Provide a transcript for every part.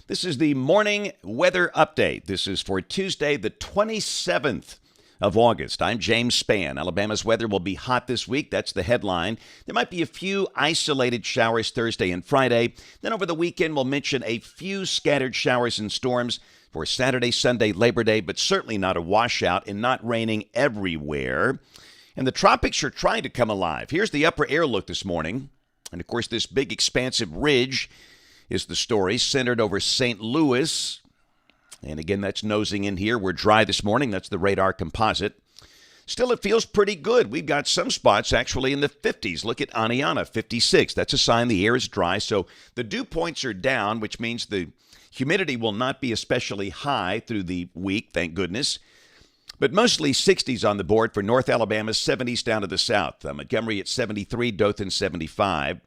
This is the morning weather update. This is for Tuesday, the 27th of August. I'm James Spann. Alabama's weather will be hot this week. That's the headline. There might be a few isolated showers Thursday and Friday. Then over the weekend, we'll mention a few scattered showers and storms for Saturday, Sunday, Labor Day, but certainly not a washout and not raining everywhere. And the tropics are trying to come alive. Here's the upper air look this morning. And of course, this big expansive ridge is the story centered over St. Louis. And again, that's nosing in here. We're dry this morning. That's the radar composite. Still, it feels pretty good. We've got some spots actually in the 50s. Look at Aniana, 56. That's a sign the air is dry. So the dew points are down, which means the humidity will not be especially high through the week, thank goodness. But mostly 60s on the board for North Alabama, 70s down to the south. Montgomery at 73, Dothan 75.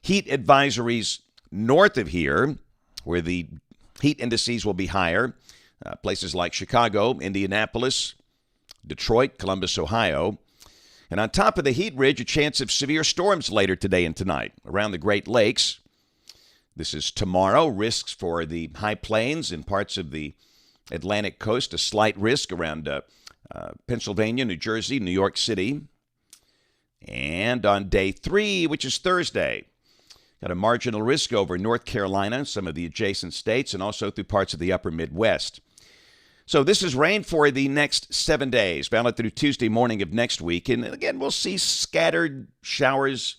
Heat advisories north of here, where the heat indices will be higher. Places like Chicago, Indianapolis, Detroit, Columbus, Ohio. And on top of the heat ridge, a chance of severe storms later today and tonight around the Great Lakes. This is tomorrow. Risks for the high plains and parts of the Atlantic coast. A slight risk around Pennsylvania, New Jersey, New York City. And on day 3, which is Thursday, got a marginal risk over North Carolina, some of the adjacent states, and also through parts of the upper Midwest. So this is rain for the next 7 days, valid through Tuesday morning of next week. And again, we'll see scattered showers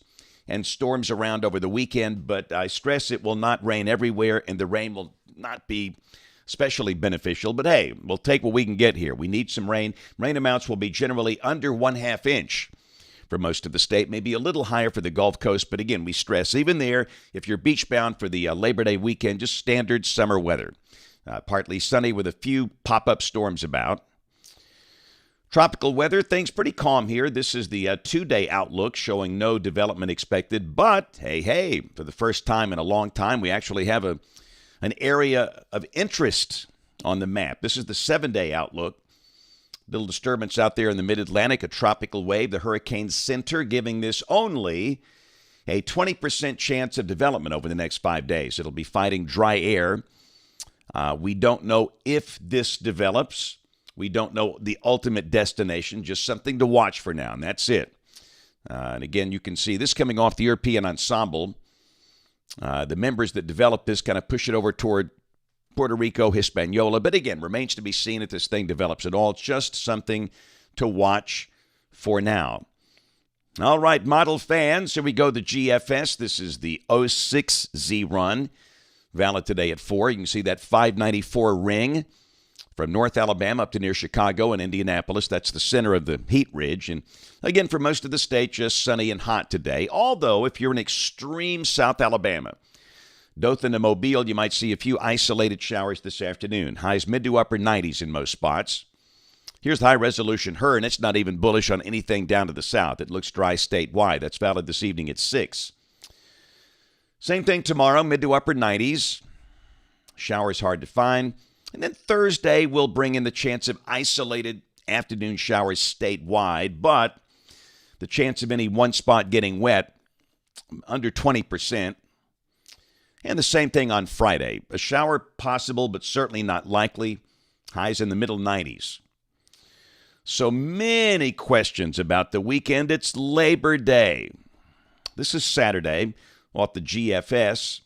and storms around over the weekend, but I stress it will not rain everywhere, and the rain will not be especially beneficial. But hey, we'll take what we can get here. We need some rain. Rain amounts will be generally under 1/2 inch for most of the state, maybe a little higher for the Gulf Coast. But again, we stress, even there, if you're beach bound for the Labor Day weekend, just standard summer weather. Partly sunny with a few pop-up storms about. Tropical weather, things pretty calm here. This is the 2-day outlook showing no development expected. But, hey, for the first time in a long time, we actually have an area of interest on the map. This is the 7-day outlook. Little disturbance out there in the mid-Atlantic, a tropical wave, the hurricane center, giving this only a 20% chance of development over the next 5 days. It'll be fighting dry air. We don't know if this develops. We don't know the ultimate destination, just something to watch for now, and that's it. And again, you can see this coming off the European ensemble. The members that developed this kind of push it over toward Puerto Rico, Hispaniola. But again, remains to be seen if this thing develops at all. It's just something to watch for now. All right, model fans, here we go, the GFS. This is the 06Z run, valid today at 4. You can see that 594 ring from North Alabama up to near Chicago and Indianapolis. That's the center of the heat ridge. And again, for most of the state, just sunny and hot today. Although, if you're in extreme South Alabama, Dothan and Mobile, you might see a few isolated showers this afternoon. Highs mid to upper 90s in most spots. Here's the high-resolution HER, and it's not even bullish on anything down to the south. It looks dry statewide. That's valid this evening at 6. Same thing tomorrow, mid to upper 90s. Showers hard to find. And then Thursday will bring in the chance of isolated afternoon showers statewide, but the chance of any one spot getting wet, under 20%. And the same thing on Friday. A shower possible, but certainly not likely. Highs in the middle 90s. So many questions about the weekend. It's Labor Day. This is Saturday off the GFS.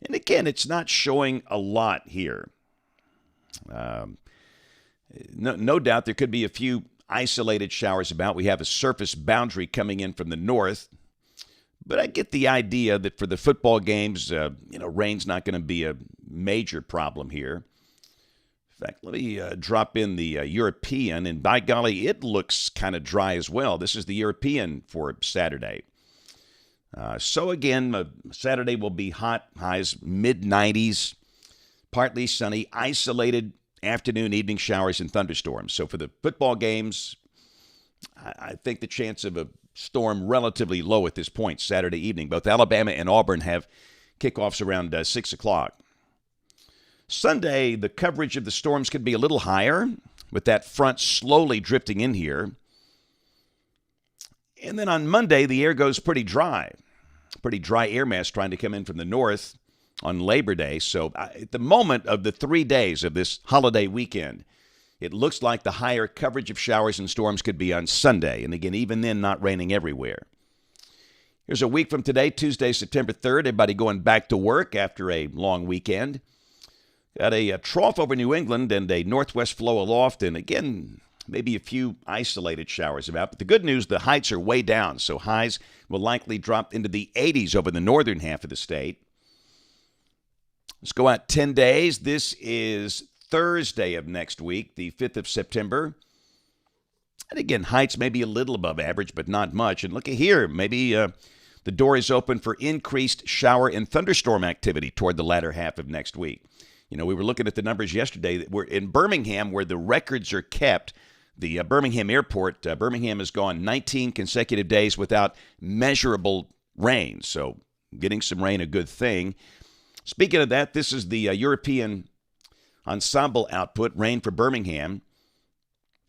And again, it's not showing a lot here. No doubt there could be a few isolated showers about. We have a surface boundary coming in from the north. But I get the idea that for the football games, rain's not going to be a major problem here. In fact, let me drop in the European, and by golly, it looks kind of dry as well. This is the European for Saturday. So again, Saturday will be hot, highs mid-90s, partly sunny, isolated afternoon, evening showers and thunderstorms. So for the football games, I think the chance of a storm relatively low at this point Saturday evening. Both Alabama and Auburn have kickoffs around 6 o'clock. Sunday, the coverage of the storms could be a little higher with that front slowly drifting in here. And then on Monday, the air goes pretty dry. Pretty dry air mass trying to come in from the north. on Labor Day. So at the moment of the 3 days of this holiday weekend, it looks like the higher coverage of showers and storms could be on Sunday. And again, even then, not raining everywhere. Here's a week from today, Tuesday, September 3rd. Everybody going back to work after a long weekend. Got a trough over New England and a northwest flow aloft. And again, maybe a few isolated showers about. But the good news, the heights are way down. So highs will likely drop into the 80s over the northern half of the state. Let's go out 10 days. This is Thursday of next week, the 5th of September. And again, heights may be a little above average, but not much. And look at here, maybe the door is open for increased shower and thunderstorm activity toward the latter half of next week. You know, we were looking at the numbers yesterday that we're in Birmingham, where the records are kept. The Birmingham airport, Birmingham has gone 19 consecutive days without measurable rain. So getting some rain, a good thing. Speaking of that, this is the European ensemble output, rain for Birmingham.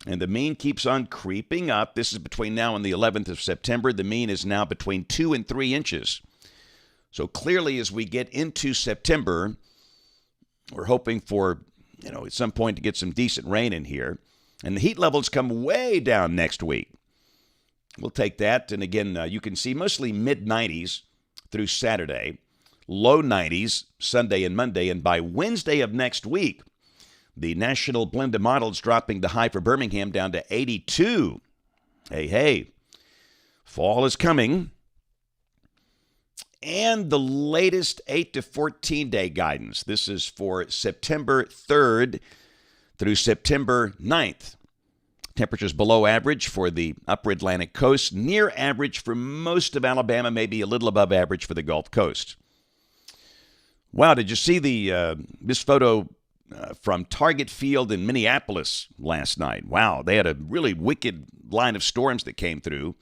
And the mean keeps on creeping up. This is between now and the 11th of September. The mean is now between 2 and 3 inches. So clearly, as we get into September, we're hoping for, at some point to get some decent rain in here. And the heat levels come way down next week. We'll take that. And again, you can see mostly mid-90s through Saturday, low 90s Sunday and Monday. And by Wednesday of next week, the national blend of models dropping the high for Birmingham down to 82. Hey, fall is coming. And the latest 8 to 14 day guidance. This is for September 3rd through September 9th. Temperatures below average for the upper Atlantic coast, near average for most of Alabama, maybe a little above average for the Gulf Coast. Wow, did you see this photo from Target Field in Minneapolis last night? Wow, they had a really wicked line of storms that came through.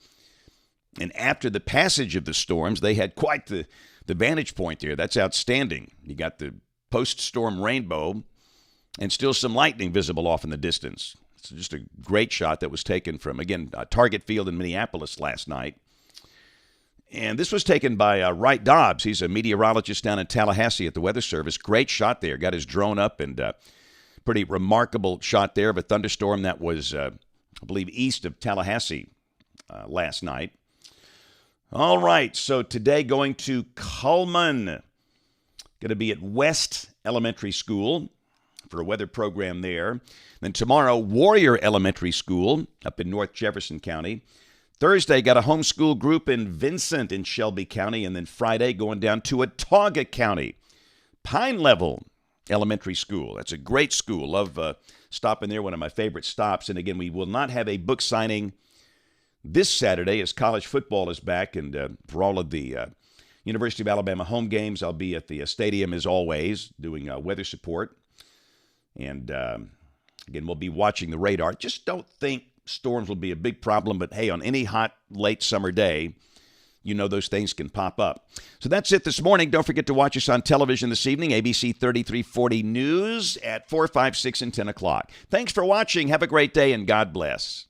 And after the passage of the storms, they had quite the vantage point there. That's outstanding. You got the post-storm rainbow and still some lightning visible off in the distance. It's just a great shot that was taken from, again, Target Field in Minneapolis last night. And this was taken by Wright Dobbs. He's a meteorologist down in Tallahassee at the Weather Service. Great shot there. Got his drone up, and pretty remarkable shot there of a thunderstorm that was, I believe, east of Tallahassee last night. All right, so today going to Cullman. Going to be at West Elementary School for a weather program there. Then tomorrow, Warrior Elementary School up in North Jefferson County. Thursday, got a homeschool group in Vincent in Shelby County. And then Friday, going down to Watauga County. Pine Level Elementary School. That's a great school. Love stopping there, one of my favorite stops. And again, we will not have a book signing this Saturday as college football is back. And for all of the University of Alabama home games, I'll be at the stadium as always doing weather support. And again, we'll be watching the radar. Just don't think storms will be a big problem, but hey, on any hot, late summer day, those things can pop up. So that's it this morning. Don't forget to watch us on television this evening, ABC 3340 News at 4, 5, 6, and 10 o'clock. Thanks for watching. Have a great day, and God bless.